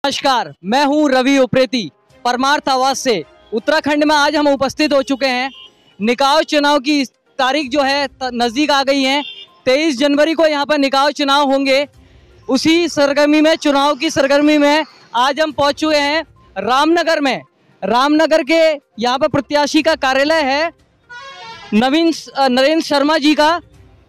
नमस्कार, मैं हूं रवि उप्रेती परमार्थ आवास से। उत्तराखंड में आज हम उपस्थित हो चुके हैं। निकाय चुनाव की तारीख जो है नज़दीक आ गई है। 23 जनवरी को यहां पर निकाय चुनाव होंगे। उसी सरगर्मी में, चुनाव की सरगर्मी में आज हम पहुंच चुके हैं रामनगर में। रामनगर के यहाँ पर प्रत्याशी का कार्यालय है नरेंद्र शर्मा जी का।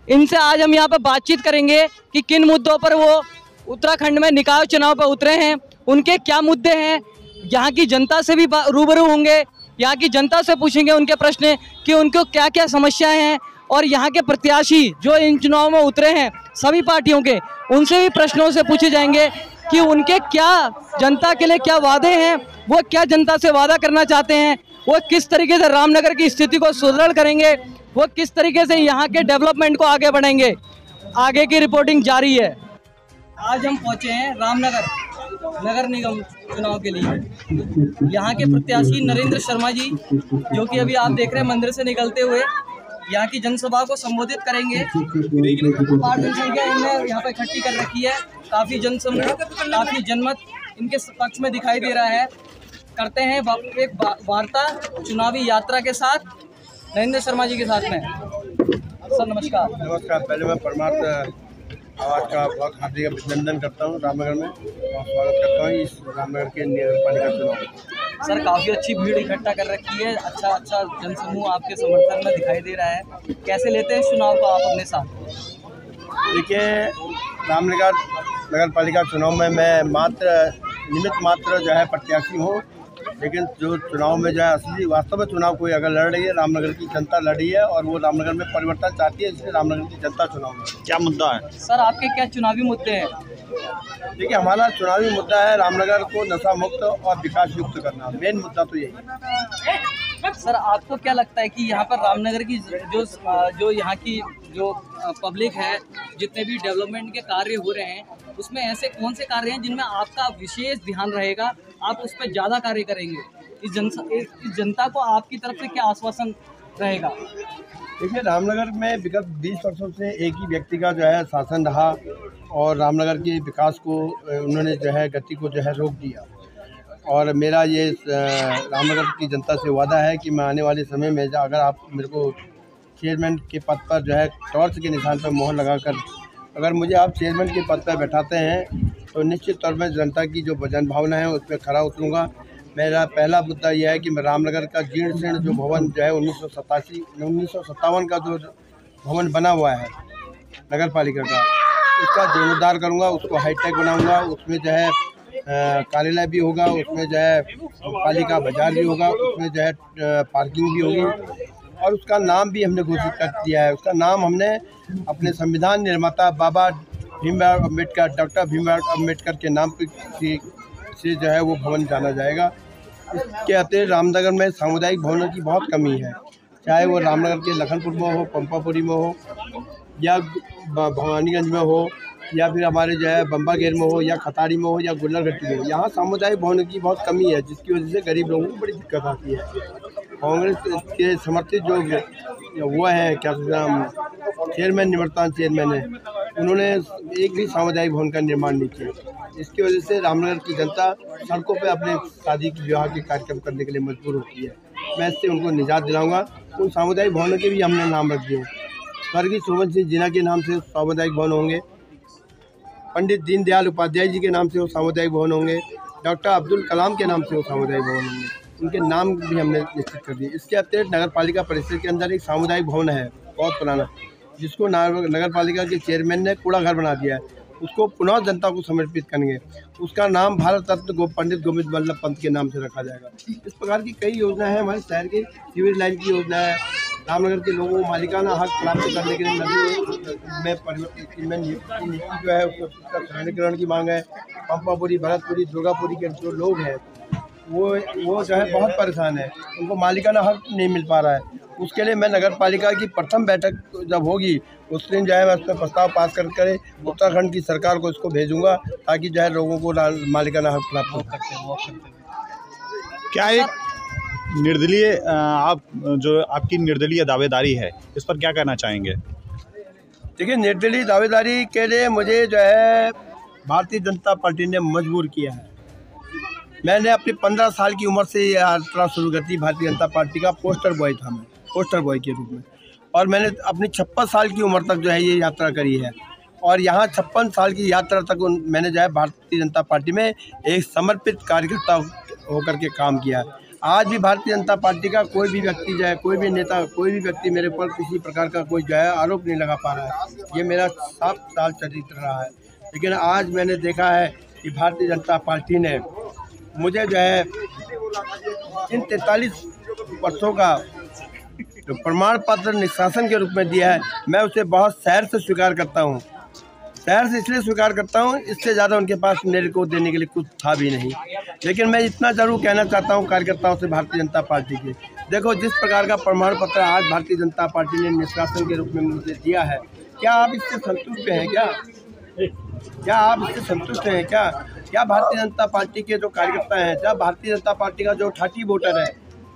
इनसे आज हम यहाँ पर बातचीत करेंगे कि किन मुद्दों पर वो उत्तराखंड में निकाय चुनाव पर उतरे हैं, उनके क्या मुद्दे हैं। यहाँ की जनता से भी रूबरू होंगे, यहाँ की जनता से पूछेंगे उनके प्रश्न कि उनको क्या क्या समस्याएं हैं, और यहाँ के प्रत्याशी जो इन चुनाव में उतरे हैं सभी पार्टियों के, उनसे भी प्रश्नों से पूछे जाएंगे कि उनके क्या जनता के लिए क्या वादे हैं, वो क्या जनता से वादा करना चाहते हैं, वो किस तरीके से रामनगर की स्थिति को सुदृढ़ करेंगे, वो किस तरीके से यहाँ के डेवलपमेंट को आगे बढ़ाएंगे। आगे की रिपोर्टिंग जारी है। आज हम पहुँचे हैं रामनगर नगर निगम चुनाव के लिए। यहाँ के प्रत्याशी नरेंद्र शर्मा जी, जो कि अभी आप देख रहे हैं मंदिर से निकलते हुए यहाँ की जनसभा को संबोधित करेंगे। अपार जनसंख्या इन्हें यहाँ पर इकट्ठी कर रखी है। काफ़ी जनसमूह, काफ़ी जनमत इनके पक्ष में दिखाई दे रहा है। करते हैं एक वार्ता चुनावी यात्रा के साथ नरेंद्र शर्मा जी के साथ में। सर नमस्कार। नमस्कार। पहले मैं परमार्थ आवाज का बहुत हार्दिक अभिनंदन करता हूँ रामनगर में, और स्वागत करता हूँ इस रामनगर के नगरपालिका चुनाव। सर काफ़ी अच्छी भीड़ इकट्ठा कर रखी है, अच्छा जनसमूह आपके समर्थन में दिखाई दे रहा है। कैसे लेते हैं चुनाव को आप अपने साथ? देखिए, रामनगर नगरपालिका चुनाव में मैं निमित्त मात्र जो है प्रत्याशी हूँ, लेकिन जो चुनाव में जो है असली वास्तव में चुनाव कोई अगर लड़ रही है, रामनगर की जनता लड़ रही है, और वो रामनगर में परिवर्तन चाहती है, इसलिए रामनगर की जनता चुनाव में। क्या मुद्दा है सर? आपके क्या चुनावी मुद्दे हैं? देखिए, हमारा चुनावी मुद्दा है रामनगर को नशा मुक्त और विकास युक्त करना। मेन मुद्दा तो यही है। सर आपको क्या लगता है कि यहाँ पर रामनगर की जो यहाँ की जो पब्लिक है, जितने भी डेवलपमेंट के कार्य हो रहे हैं, उसमें ऐसे कौन से कार्य हैं जिनमें आपका विशेष ध्यान रहेगा, आप उस पर ज़्यादा कार्य करेंगे? इस जनता को आपकी तरफ से क्या आश्वासन रहेगा? देखिए, रामनगर में विगत 20 वर्षों से एक ही व्यक्ति का जो है शासन रहा, और रामनगर के विकास को उन्होंने जो है गति को जो है रोक दिया। और मेरा ये रामनगर की जनता से वादा है कि मैं आने वाले समय में अगर आप मेरे को चेयरमैन के पद पर जो है टॉर्च के निशान पर मोहर लगाकर अगर मुझे आप चेयरमैन के पद पर बैठाते हैं, तो निश्चित तौर पर जनता की जो जन भावना है उस पर खरा उतरूँगा। मेरा पहला मुद्दा यह है कि मैं रामनगर का जीर्ण शीर्ण जो भवन जो है 1957 का जो भवन बना हुआ है नगर पालिका का, उसका जीर्णोद्धार करूँगा, उसको हाईटेक बनाऊँगा। उसमें जो है कार्यालय भी होगा, उसमें जो है पालिका बाजार भी होगा, उसमें जो है पार्किंग भी होगी, और उसका नाम भी हमने घोषित कर दिया है। उसका नाम हमने अपने संविधान निर्माता बाबा भीमराव अम्बेडकर, डॉक्टर भीमराव अम्बेडकर के नाम से जो है वो भवन जाना जाएगा। इसके अतिरिक्त रामनगर में सामुदायिक भवनों की बहुत कमी है, चाहे वो रामनगर के लखनपुर में हो, पंपापुरी में हो, या भवानीगंज में हो, या फिर हमारे जो है बम्बागेर में हो, या खताड़ी में हो, या गुल्लरघट्टी में हो। यहाँ सामुदायिक भवनों की बहुत कमी है, जिसकी वजह से गरीब लोगों को बड़ी दिक्कत आती है। कांग्रेस के समर्थित जो वो है क्या नाम चेयरमैन, निवर्तमान चेयरमैन है, उन्होंने एक भी सामुदायिक भवन का निर्माण नहीं किया। इसकी वजह से रामनगर की जनता सड़कों पे अपने शादी की विवाह के कार्यक्रम करने के लिए मजबूर होती है। मैं इससे उनको निजात दिलाऊंगा। उन सामुदायिक भवनों के भी हमने नाम रख दिए। स्वर्गीय सुमन सिंह जिन्ना के नाम से सामुदायिक भवन होंगे, पंडित दीनदयाल उपाध्याय जी के नाम से वो सामुदायिक भवन होंगे, डॉक्टर अब्दुल कलाम के नाम से वो सामुदायिक भवन होंगे। उनके नाम भी हमने निश्चित कर दिए। इसके अतिरिक्त नगर पालिका परिसर के अंदर एक सामुदायिक भवन है बहुत पुराना, जिसको नगर पालिका के चेयरमैन ने कूड़ा घर बना दिया है। उसको पुनः जनता को समर्पित करेंगे। उसका नाम भारत रत्न पंडित गोविंद वल्लभ पंत के नाम से रखा जाएगा। इस प्रकार की कई योजना है। हमारे शहर की सीवेज लाइन की योजना है। रामनगर के लोगों को मालिकाना हक प्राप्त करने के लिए नदी में नीति जो है उसका सरलीकरण की मांग है। पंपापुरी, भरतपुरी, दुर्गापुरी के जो लोग हैं वो जो है बहुत परेशान है, उनको मालिकाना हक नहीं मिल पा रहा है। उसके लिए मैं नगर पालिका की प्रथम बैठक जब होगी उस दिन जो है मैं उसमें प्रस्ताव पास कर उत्तराखंड की सरकार को इसको भेजूंगा, ताकि जो है लोगों को मालिकाना हक प्राप्त हो सके। क्या एक निर्दलीय आपकी निर्दलीय दावेदारी है, इस पर क्या कहना चाहेंगे? देखिए, निर्दलीय दावेदारी के लिए मुझे जो है भारतीय जनता पार्टी ने मजबूर किया है। मैंने अपनी 15 साल की उम्र से ये यात्रा शुरू कर दी। भारतीय जनता पार्टी का पोस्टर बॉय था मैं, पोस्टर बॉय के रूप में, और मैंने अपनी 56 साल की उम्र तक जो है ये यात्रा करी है। और यहाँ 56 साल की यात्रा तक मैंने जो है भारतीय जनता पार्टी में एक समर्पित कार्यकर्ता होकर के काम किया। आज भी भारतीय जनता पार्टी का कोई भी व्यक्ति जो है, कोई भी नेता, कोई भी व्यक्ति मेरे पर किसी प्रकार का कोई जो है आरोप नहीं लगा पा रहा है। ये मेरा 7 साल चरित्र रहा है। लेकिन आज मैंने देखा है कि भारतीय जनता पार्टी ने मुझे जो है इन 43 वर्षों का जो प्रमाण पत्र निष्कासन के रूप में दिया है, मैं उसे बहुत सहर्ष से स्वीकार करता हूँ। सहर्ष से इसलिए स्वीकार करता हूँ, इससे ज़्यादा उनके पास मेरे को देने के लिए कुछ था भी नहीं। लेकिन मैं इतना ज़रूर कहना चाहता हूँ कार्यकर्ताओं से भारतीय जनता पार्टी के, देखो जिस प्रकार का प्रमाण पत्र आज भारतीय जनता पार्टी ने निष्कासन के रूप में मुझे दिया है, क्या आप इससे संतुष्ट हैं? क्या आप इससे संतुष्ट हैं? क्या भारतीय जनता पार्टी के जो कार्यकर्ता हैं, क्या भारतीय जनता पार्टी का जो ठाठी वोटर है,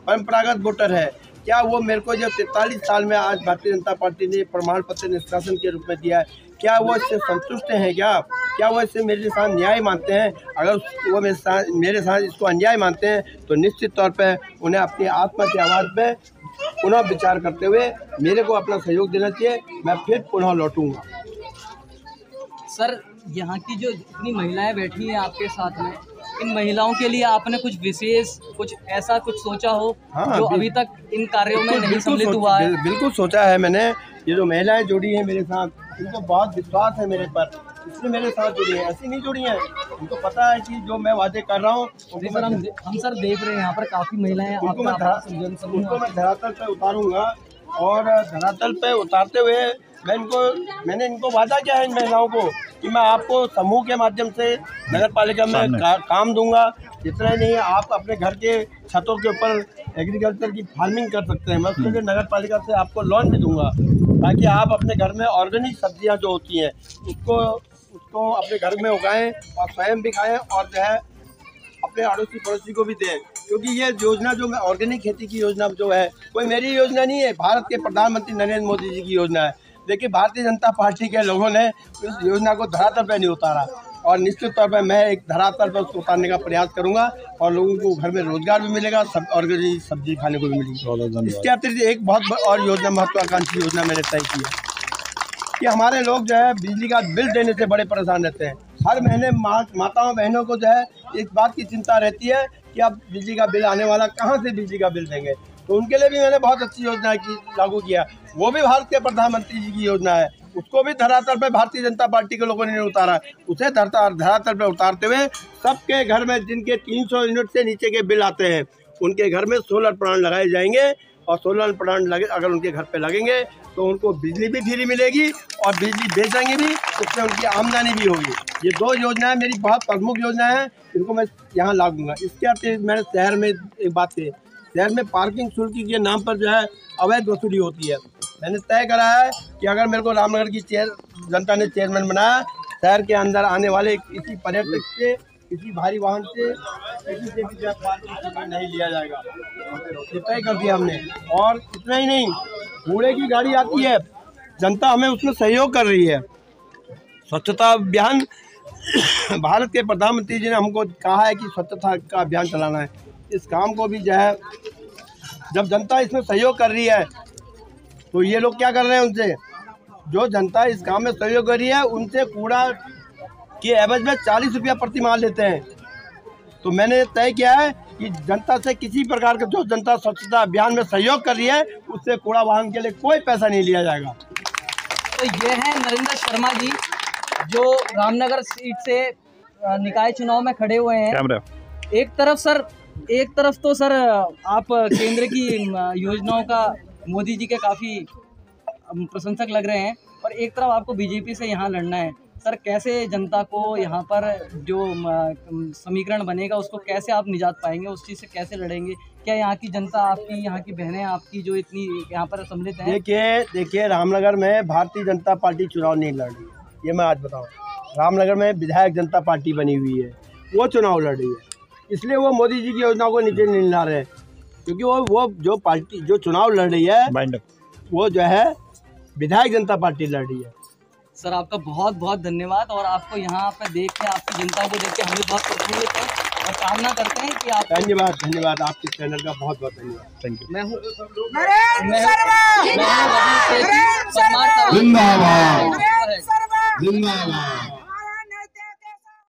परंपरागत वोटर है, क्या वो मेरे को जो 43 साल में आज भारतीय जनता पार्टी ने प्रमाण पत्र निष्कासन के रूप में दिया है, क्या वो इससे संतुष्ट हैं? क्या वो इससे मेरे साथ न्याय मानते हैं? अगर वो मेरे साथ इसको अन्याय मानते हैं तो निश्चित तौर पे उन्हें अपनी आत्मा की आवाज़ पे पुनः विचार करते हुए मेरे को अपना सहयोग देना चाहिए। मैं फिर पुनः लौटूंगा। सर, यहाँ की जो इतनी महिलाएं बैठी हैं आपके साथ में, इन महिलाओं के लिए आपने कुछ विशेष, कुछ ऐसा कुछ सोचा हो जो अभी तक इन कार्यों में नहीं सम्मिलित हुआ है? बिल्कुल सोचा है मैंने। ये जो महिलाएं जुड़ी हैं मेरे साथ, इनको बहुत विश्वास है मेरे पर, इसलिए मेरे साथ जुड़ी है, ऐसी नहीं जुड़ी हैं। उनको पता है कि जो मैं वादे कर रहा हूँ, हम सर देख रहे हैं यहाँ पर काफ़ी महिलाएं, उनको मैं धरातल पे उतारूंगा। और धरातल पे उतारते हुए मैंने इनको वादा किया है इन महिलाओं को कि मैं आपको समूह के माध्यम से नगर पालिका में काम दूंगा। इतना ही नहीं, आप अपने घर के छतों के ऊपर एग्रीकल्चर की फार्मिंग कर सकते हैं। मैं उसके लिए नगर पालिका से आपको लोन भी दूंगा, ताकि आप अपने घर में ऑर्गेनिक सब्जियां जो होती हैं उसको अपने घर में उगाएं और स्वयं भी खाएं, और जो है अपने अड़ोसी पड़ोसी को भी दें। क्योंकि ये योजना जो मैं ऑर्गेनिक खेती की योजना जो है, कोई मेरी योजना नहीं है, भारत के प्रधानमंत्री नरेंद्र मोदी जी की योजना है। लेकिन भारतीय जनता पार्टी के लोगों ने उस योजना को धरातल पर नहीं उतारा, और निश्चित तौर पर मैं एक धरातल पर उसको उतारने का प्रयास करूंगा, और लोगों को घर में रोजगार भी मिलेगा, सब ऑर्गेनिक सब्जी खाने को भी मिलेगी। इसके अतिरिक्त एक बहुत और योजना, महत्वाकांक्षी योजना मैंने तय की है कि हमारे लोग जो है बिजली का बिल देने से बड़े परेशान रहते हैं। हर महीने माताओं बहनों को जो है इस बात की चिंता रहती है कि अब बिजली का बिल आने वाला, कहाँ से बिजली का बिल देंगे। तो उनके लिए भी मैंने बहुत अच्छी योजना लागू किया। वो भी भारत के प्रधानमंत्री जी की योजना है, उसको भी धरातल पर भारतीय जनता पार्टी के लोगों ने नहीं उतारा। उसे धरातल पर उतारते हुए सबके घर में जिनके 300 यूनिट से नीचे के बिल आते हैं, उनके घर में सोलर प्लांट लगाए जाएंगे। और सोलर प्लांट लगे अगर उनके घर पे लगेंगे तो उनको बिजली भी फ्री मिलेगी और बिजली बेचेंगे भी, उससे उनकी आमदनी भी होगी। ये 2 योजनाएं मेरी बहुत प्रमुख योजना है, इनको मैं यहाँ लागूंगा। इसके अतिरिक्त मैंने शहर में एक बात कही, शहर में पार्किंग शुल्क के नाम पर जो है अवैध वसूली होती है। मैंने तय करा है कि अगर मेरे को रामनगर की जनता ने चेयरमैन बनाया, शहर के अंदर आने वाले किसी पर्यटक से, किसी भारी वाहन से, किसी से भी पार्किंग नहीं लिया जाएगा, ये तय कर दिया हमने। और इतना ही नहीं, कूड़े की गाड़ी आती है, जनता हमें उसमें सहयोग कर रही है। स्वच्छता अभियान भारत के प्रधानमंत्री जी ने हमको कहा है कि स्वच्छता का अभियान चलाना है। इस काम को भी जो है जब जनता इसमें सहयोग कर रही है, तो ये लोग क्या कर रहे हैं, उनसे जो जनता इस काम में सहयोग कर रही है उनसे कूड़ा के एवज में 40 रुपया प्रति माह लेते हैं। तो मैंने तय किया है कि जनता से किसी प्रकार का, जो जनता स्वच्छता अभियान में सहयोग कर रही है, उससे कूड़ा वाहन के लिए कोई पैसा नहीं लिया जाएगा। तो ये हैं नरेंद्र शर्मा जी, जो रामनगर सीट से निकाय चुनाव में खड़े हुए हैं। एक तरफ तो सर आप केंद्र की योजनाओं का, मोदी जी के काफ़ी प्रशंसक लग रहे हैं, और एक तरफ आपको बीजेपी से यहाँ लड़ना है। सर, कैसे जनता को यहाँ पर जो समीकरण बनेगा उसको कैसे आप निजात पाएंगे, उस चीज़ से कैसे लड़ेंगे? क्या यहाँ की जनता आपकी, यहाँ की बहनें आपकी जो इतनी यहाँ पर सम्मिलित हैं? देखिए रामनगर में भारतीय जनता पार्टी चुनाव नहीं लड़ रही है, ये मैं आज बताऊँ। रामनगर में विधायक जनता पार्टी बनी हुई है, वो चुनाव लड़ रही है। इसलिए वो मोदी जी की योजना को नीचे नहीं ला रहे हैं, क्योंकि वो जो पार्टी जो चुनाव लड़ रही है वो जो है विधायक जनता पार्टी लड़ रही है। सर, आपका बहुत बहुत धन्यवाद, और आपको यहाँ पर देख के, आपकी जनता को देख के हमें बहुत प्रसन्नता है। और कामना करते हैं कि आप धन्यवाद आपके चैनल का बहुत बहुत धन्यवाद। Thank you. मैं हूँ जिंदाबाद।